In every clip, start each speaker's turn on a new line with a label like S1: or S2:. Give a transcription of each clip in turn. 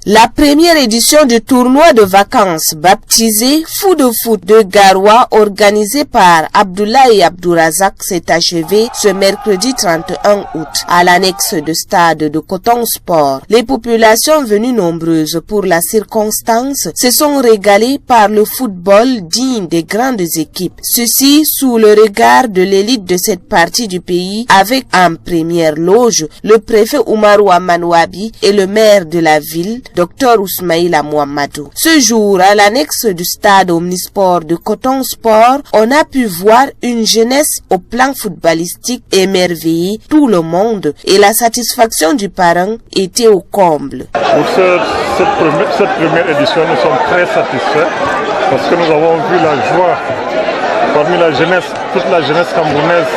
S1: La première édition du tournoi de vacances baptisé Fou de foot de Garoua organisé par Abdoulaye Abdourazak s'est achevé ce mercredi 31 août à l'annexe de stade de Coton Sport. Les populations venues nombreuses pour la circonstance se sont régalées par le football digne des grandes équipes. Ceci sous le regard de l'élite de cette partie du pays avec en première loge le préfet Oumarou Amanouabi et le maire de la ville, Dr Ousmaïla Mouamadou. Ce jour, à l'annexe du stade omnisport de Coton Sport, on a pu voir une jeunesse au plan footballistique émerveiller tout le monde et la satisfaction du parrain était au comble.
S2: Pour cette première édition, nous sommes très satisfaits parce que nous avons vu la joie parmi la jeunesse, toute la jeunesse camerounaise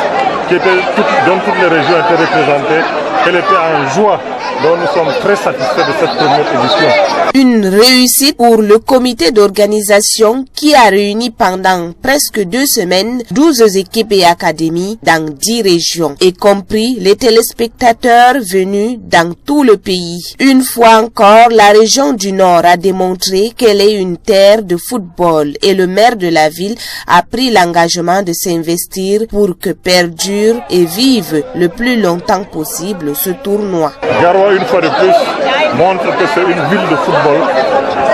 S2: dont toutes les régions étaient représentées. Elle était en joie. Donc nous sommes très satisfaits de cette première édition.
S1: Une réussite pour le comité d'organisation qui a réuni pendant presque 2 semaines 12 équipes et académies dans 10 régions, y compris les téléspectateurs venus dans tout le pays. Une fois encore, la région du Nord a démontré qu'elle est une terre de football et le maire de la ville a pris l'engagement de s'investir pour que perdure et vive le plus longtemps possible ce tournoi.
S2: Garoua, une fois de plus, montre que c'est une ville de football.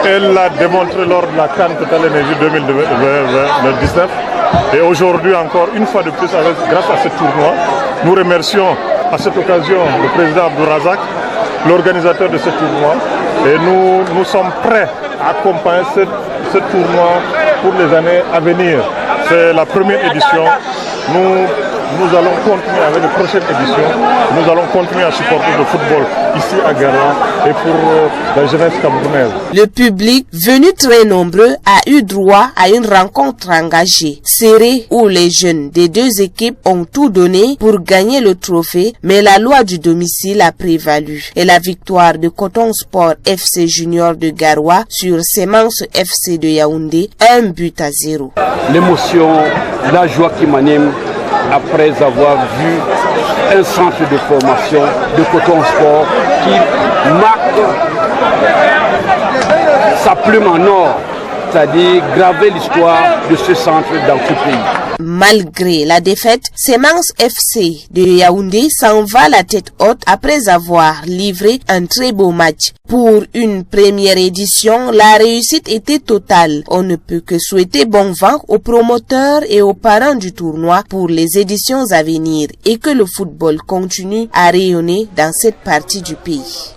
S2: Elle l'a démontré lors de la CAN Total Énergie 2019. Et aujourd'hui encore, une fois de plus, grâce à ce tournoi, nous remercions à cette occasion le président Abdourazak, l'organisateur de ce tournoi. Et nous sommes prêts à accompagner ce tournoi pour les années à venir. C'est la première édition. Nous allons continuer avec les prochaines éditions. Nous allons continuer à supporter le football ici à Garoua et pour la jeunesse camerounaise.
S1: Le public, venu très nombreux, a eu droit à une rencontre engagée, serrée, où les jeunes des 2 équipes ont tout donné pour gagner le trophée, mais la loi du domicile a prévalu. Et la victoire de Coton Sport FC Junior de Garoua sur Semence FC de Yaoundé, 1-0.
S3: L'émotion, la joie qui m'anime après avoir vu un centre de formation de Coton Sport qui marque sa plume en or, c'est-à-dire graver l'histoire de ce centre dans ce pays.
S1: Malgré la défaite, Semence FC de Yaoundé s'en va la tête haute après avoir livré un très beau match. Pour une première édition, la réussite était totale. On ne peut que souhaiter bon vent aux promoteurs et aux parents du tournoi pour les éditions à venir et que le football continue à rayonner dans cette partie du pays.